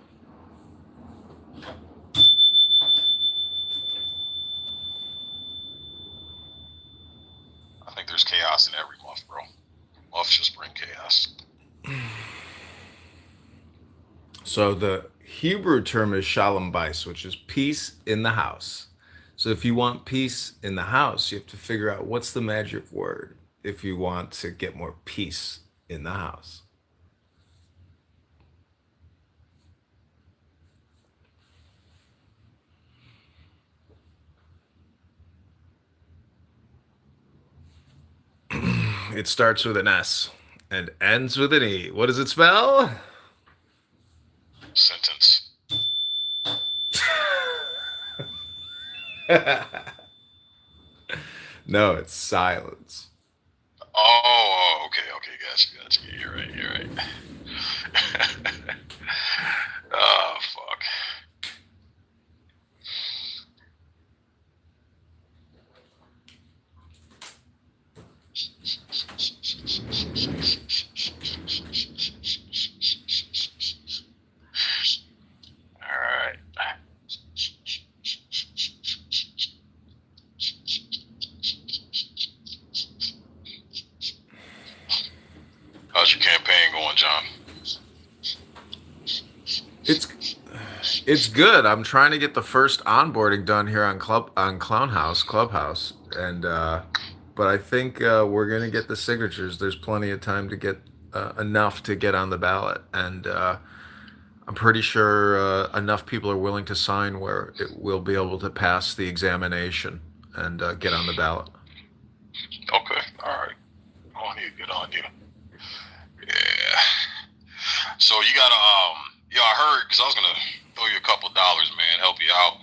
I think there's chaos in every muff, bro. Muffs just bring chaos. So the Hebrew term is shalom bais, which is peace in the house. So if you want peace in the house, you have to figure out what's the magic word if you want to get more peace in the house. It starts with an S and ends with an E. What does it spell? Sentence. No, it's silence. Oh, okay, gotcha. You're right. Oh, fuck. All right. How's your campaign going, John? It's good. I'm trying to get the first onboarding done here on Clubhouse, and but I think we're gonna get the signatures. There's plenty of time to get enough to get on the ballot, and I'm pretty sure enough people are willing to sign where it will be able to pass the examination and get on the ballot. Okay, all right. Good on you. Yeah. So you gotta, yeah, I heard, because I was gonna throw you a couple of dollars, man, help you out.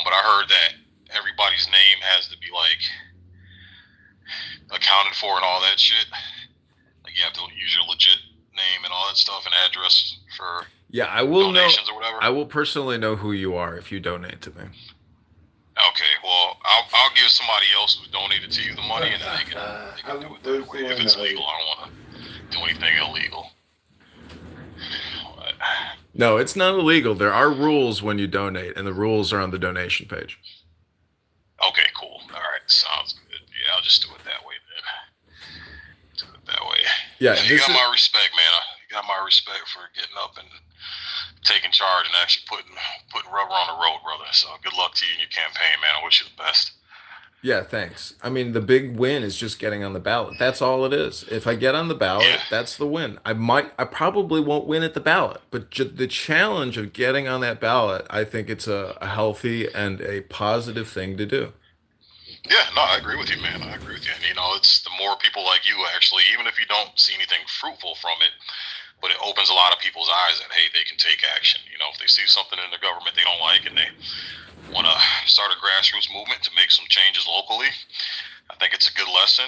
But I heard that everybody's name has to be like accounted for and all that shit. Like you have to use your legit name and all that stuff and address for I will donations or whatever. I will personally know who you are if you donate to me. Okay, well, I'll give somebody else who donated to you the money, and then they can do it that way. If it's legal, I don't want to do anything illegal. But, No, it's not illegal. There are rules when you donate, and the rules are on the donation page. okay, cool. All right, sounds good. Yeah, I'll just do it that way then. Do it that way. Yeah, you got my respect, man. You got my respect for getting up and taking charge and actually putting rubber on the road, brother. So good luck to you in your campaign, man. I wish you the best. Yeah, thanks. I mean, the big win is just getting on the ballot. That's all it is. If I get on the ballot, that's the win. I probably won't win at the ballot, but the challenge of getting on that ballot, I think it's a healthy and a positive thing to do. Yeah, no, I agree with you, man. I agree with you. And, it's the more people like you, actually, even if you don't see anything fruitful from it, but it opens a lot of people's eyes that, hey, they can take action. If they see something in the government they don't like and they want to start a grassroots movement to make some changes locally, I think it's a good lesson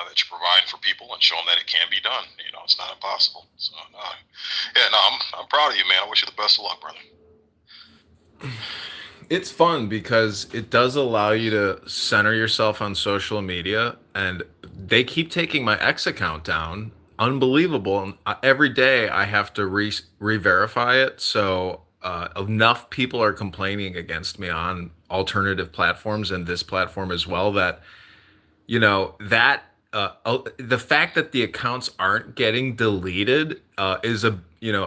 that you're providing for people and showing that it can be done. It's not impossible. So, I'm proud of you, man. I wish you the best of luck, brother. It's fun because it does allow you to center yourself on social media, and they keep taking my X account down. Unbelievable. And every day I have to re-verify it. So enough people are complaining against me on alternative platforms and this platform as well that, that the fact that the accounts aren't getting deleted is a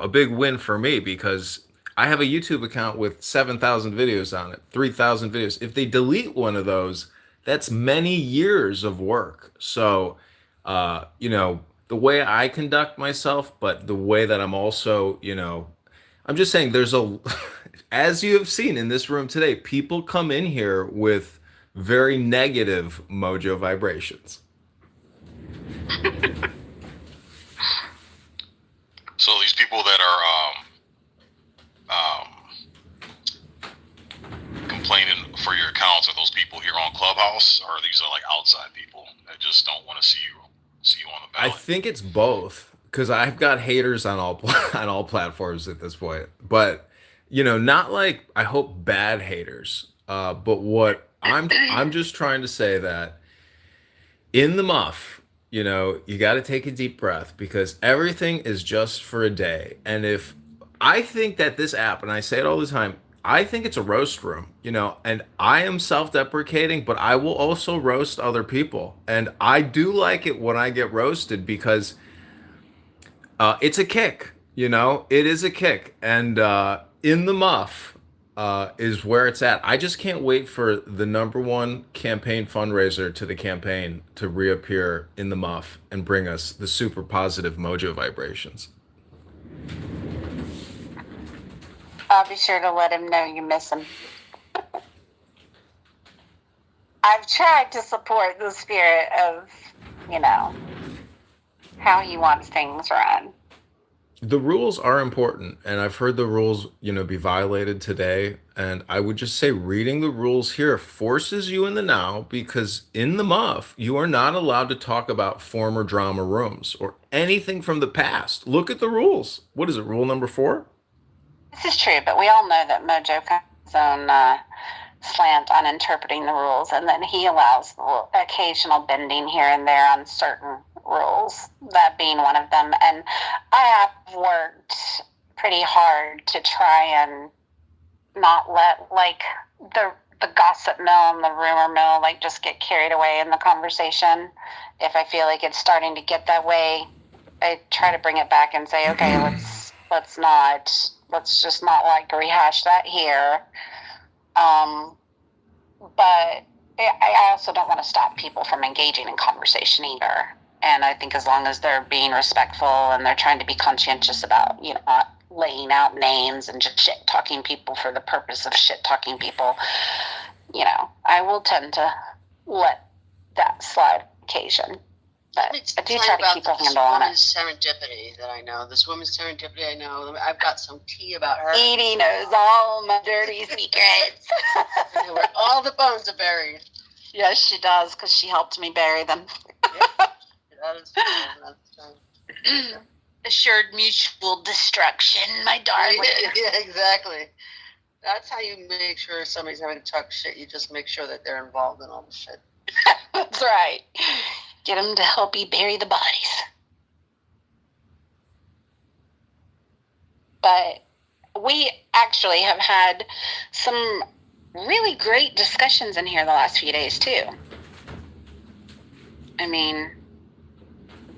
big win for me, because I have a YouTube account with 7,000 videos on it, 3,000 videos. If they delete one of those, that's many years of work. So, the way I conduct myself, but the way that I'm also, I'm just saying there's as you have seen in this room today, people come in here with very negative mojo vibrations. So these people that are complaining for your accounts, are those people here on Clubhouse, or these are like outside people that just don't want to see you on the ballot? I think it's both, because I've got haters on all platforms at this point. But not like, I hope, bad haters. But what I'm just trying to say that in the muff, you got to take a deep breath, because everything is just for a day. And if I think that this app, and I say it all the time, I think it's a roast room, and I am self-deprecating, but I will also roast other people. And I do like it when I get roasted, because it's a kick, it is a kick. And in the muff is where it's at. I just can't wait for the #1 campaign fundraiser to the campaign to reappear in the muff and bring us the super positive mojo vibrations. I'll be sure to let him know you miss him. I've tried to support the spirit of, how he wants things run. The rules are important, and I've heard the rules, be violated today. And I would just say reading the rules here forces you in the now, because in the muff, you are not allowed to talk about former drama rooms or anything from the past. Look at the rules. What is it, rule number 4? This is true, but we all know that Mojo has his own slant on interpreting the rules, and then he allows occasional bending here and there on certain rules, that being one of them. And I have worked pretty hard to try and not let the gossip mill and the rumor mill just get carried away in the conversation. If I feel like it's starting to get that way, I try to bring it back and say, okay, let's just not rehash that here. But I also don't want to stop people from engaging in conversation either. And I think as long as they're being respectful and they're trying to be conscientious about, not laying out names and just shit-talking people for the purpose of shit-talking people, I will tend to let that slide occasion. But I do try to keep a handle on it. This woman's serendipity that I know. This woman's serendipity I know. I've got some tea about her. Edie knows all my dirty secrets. Where all the bones are buried. Yes, she does, because she helped me bury them. That is true. Assured mutual destruction, my darling. Yeah, exactly. That's how you make sure somebody's having to talk shit. You just make sure that they're involved in all the shit. That's right. Get them to help you bury the bodies. But we actually have had some really great discussions in here the last few days, too. I mean,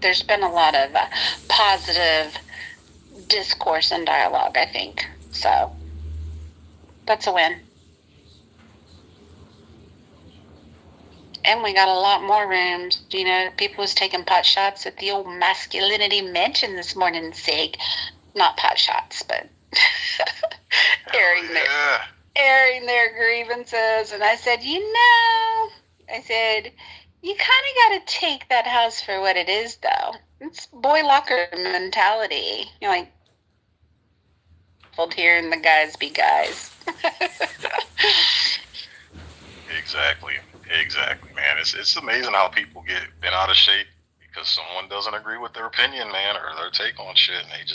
there's been a lot of positive discourse and dialogue, I think. So, that's a win. And we got a lot more rooms. People was taking pot shots at the old masculinity mansion this morning, Sig. Not pot shots, but airing their grievances. And I said, you kind of got to take that house for what it is, though. It's boy locker mentality. Hearing the guys be guys. Exactly, man. It's amazing how people get bent out of shape because someone doesn't agree with their opinion, man, or their take on shit, and they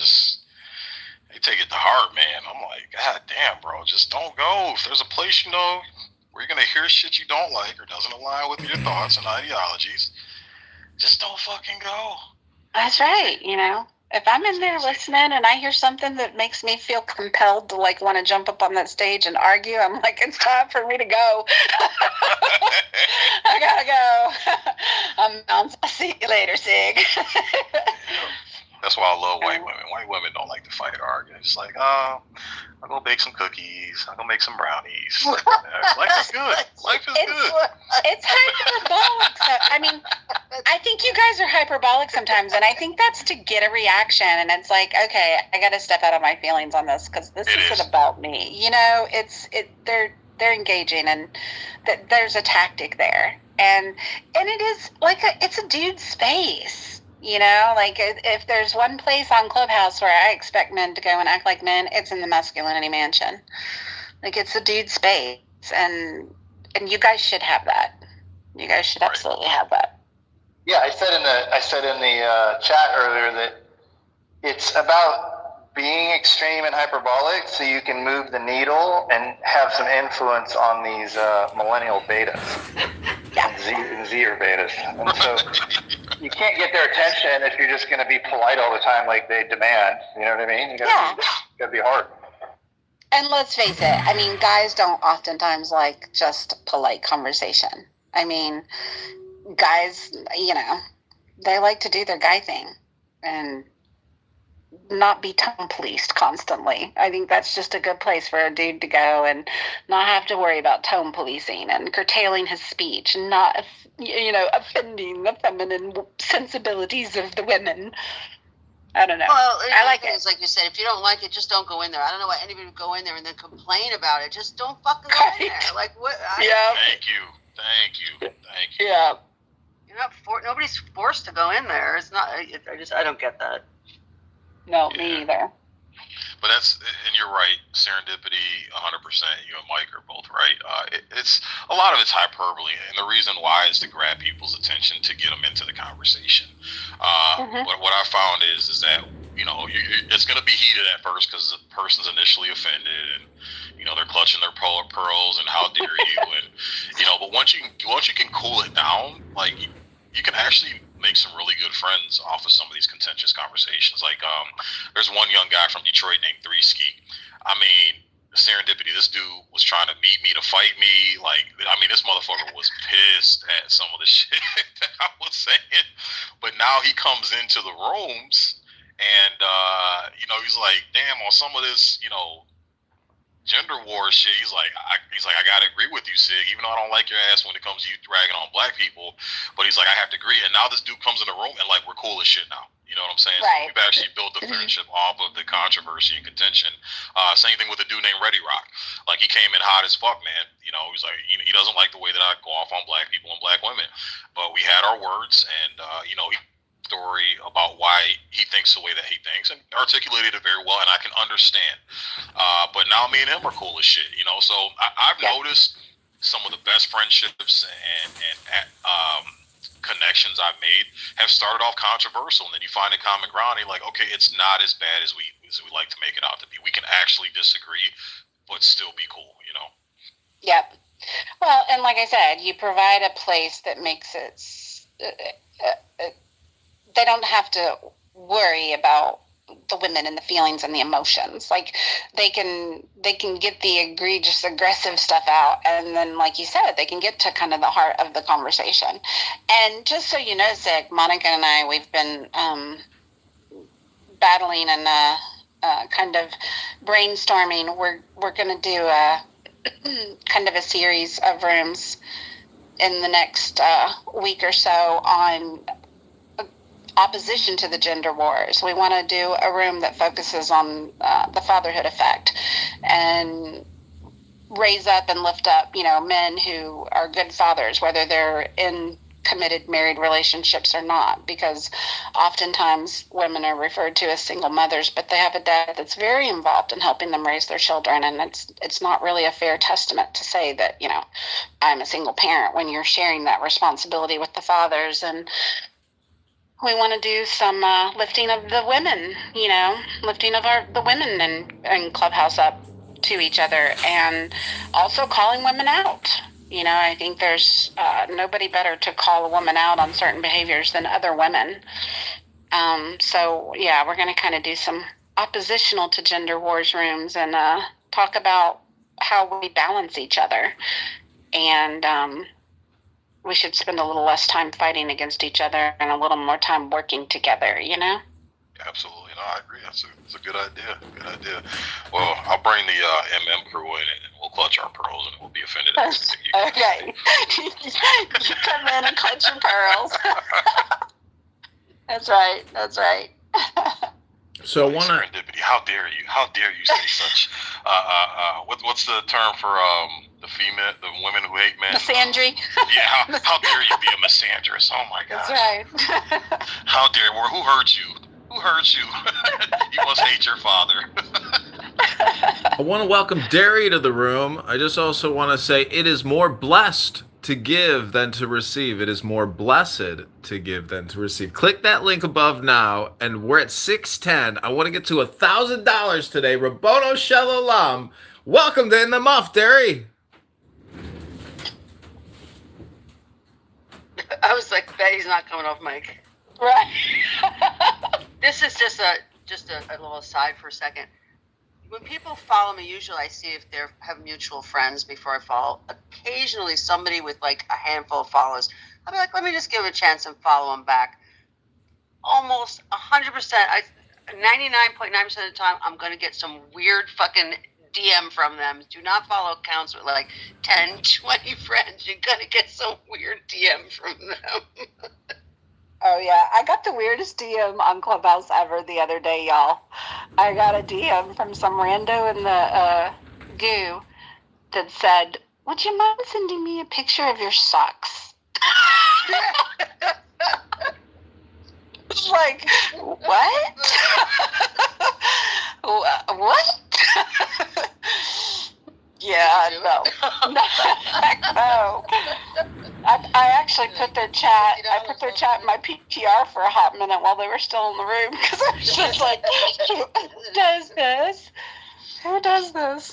take it to heart, man. I'm like, God damn, bro, just don't go. If there's a place where you're gonna hear shit you don't like or doesn't align with your thoughts and ideologies, just don't fucking go. That's right, If I'm in there listening and I hear something that makes me feel compelled to want to jump up on that stage and argue, I'm like, it's time for me to go. I gotta go. I'll see you later, Sig. That's why I love white women. White women don't like to fight or argue. It's like, I'll go bake some cookies. I'll go make some brownies. Life is good. Life is good. It's hyperbolic. I mean, I think you guys are hyperbolic sometimes, and I think that's to get a reaction. And it's like, okay, I got to step out of my feelings on this because this isn't about me. They're engaging, and there's a tactic there, and it is it's a dude space. If there's one place on Clubhouse where I expect men to go and act like men, it's in the masculinity mansion. It's a dude space, and you guys should have that. You guys should absolutely have that. Yeah, I said in the chat earlier that it's about being extreme and hyperbolic so you can move the needle and have some influence on these millennial betas. And Zer betas. And so you can't get their attention if you're just going to be polite all the time like they demand. You know what I mean? You gotta be hard. And let's face it, I mean, guys don't oftentimes like just polite conversation. I mean, guys, they like to do their guy thing and not be tone policed constantly. I think that's just a good place for a dude to go and not have to worry about tone policing and curtailing his speech and not, offending the feminine sensibilities of the women. I don't know. Well, I like it. It's like you said, if you don't like it, just don't go in there. I don't know why anybody would go in there and then complain about it. Just don't fucking go in there. Like what? Thank you. Yeah. You're not nobody's forced to go in there. It's not. I don't get that. No, me either. But and you're right, serendipity, 100%. You and Mike are both right. It's a lot of it's hyperbole, and the reason why is to grab people's attention to get them into the conversation. But what I found is that it's going to be heated at first because the person's initially offended, and they're clutching their pearls, and how dare you, and But once you can cool it down, like you can actually make some really good friends off of some of these contentious conversations. Like, there's one young guy from Detroit named Threeski. I mean, serendipity. This dude was trying to meet me to fight me. Like, I mean, this motherfucker was pissed at some of the shit that I was saying. But now he comes into the rooms, and he's like, damn, on some of this, gender war shit, he's like, I gotta agree with you, Sig, even though I don't like your ass when it comes to you dragging on black people. But he's like, I have to agree. And now this dude comes in the room, and like, we're cool as shit now. You know what I'm saying? Right. So we've actually built a friendship off of the controversy and contention. Same thing with a dude named Ready Rock. Like, he came in hot as fuck, man. He's like, he doesn't like the way that I go off on black people and black women. But we had our words, and he story about why he thinks the way that he thinks, and articulated it very well, and I can understand. But now me and him are cool as shit, So I've noticed some of the best friendships and connections I've made have started off controversial, and then you find a common ground, and you're like, okay, it's not as bad as we like to make it out to be. We can actually disagree, but still be cool, Yep. Well, and like I said, you provide a place that makes it. They don't have to worry about the women and the feelings and the emotions. Like, they can get the egregious aggressive stuff out, and then, like you said, they can get to kind of the heart of the conversation. And just so you know, Zig, Monica and I, we've been battling and kind of brainstorming. We're going to do a kind of a series of rooms in the next week or so on opposition to the gender wars. We want to do a room that focuses on the fatherhood effect and raise up and lift up, men who are good fathers, whether they're in committed married relationships or not, because oftentimes women are referred to as single mothers, but they have a dad that's very involved in helping them raise their children, and it's not really a fair testament to say that, I'm a single parent when you're sharing that responsibility with the fathers. And we want to do some lifting of the women, lifting of the women and Clubhouse up to each other, and also calling women out. I think there's nobody better to call a woman out on certain behaviors than other women. So, yeah, we're going to kind of do some oppositional to gender wars rooms and talk about how we balance each other. And we should spend a little less time fighting against each other and a little more time working together, Absolutely. No, I agree. It's a good idea. Good idea. Well, I'll bring the MM crew in, and we'll clutch our pearls, and we'll be offended at everything you can Okay. You come in and clutch your pearls. That's right. So one serendipity. How dare you? How dare you say such? What's the term for the women who hate men? Misandry. Yeah. How dare you be a misandrist? Oh my God. That's right. How dare? Who hurt you? Who hurt you? You must hate your father. I want to welcome Derry to the room. I just also want to say it is more blessed to give than to receive. It is more blessed to give than to receive. Click that link above now, and we're at 610. I want to get to $1,000 today. Rabono Shalom. Welcome to In the Muff, Derry. I was like, Betty's not coming off mic. Right. This is just a little aside for a second. When people follow me, usually I see if they have mutual friends before I follow. Occasionally, somebody with like a handful of followers, I'll be like, let me just give them a chance and follow them back. Almost 100%, 99.9% of the time, I'm going to get some weird fucking DM from them. Do not follow accounts with like 10, 20 friends. You're going to get some weird DM from them. Oh, yeah. I got the weirdest DM on Clubhouse ever the other day, y'all. I got a DM from some rando in the goo that said, would you mind sending me a picture of your socks? It's like, what? Heck no. I actually put their chat. I put their chat in my PTR for a hot minute while they were still in the room because I was just like, who does this? Who does this?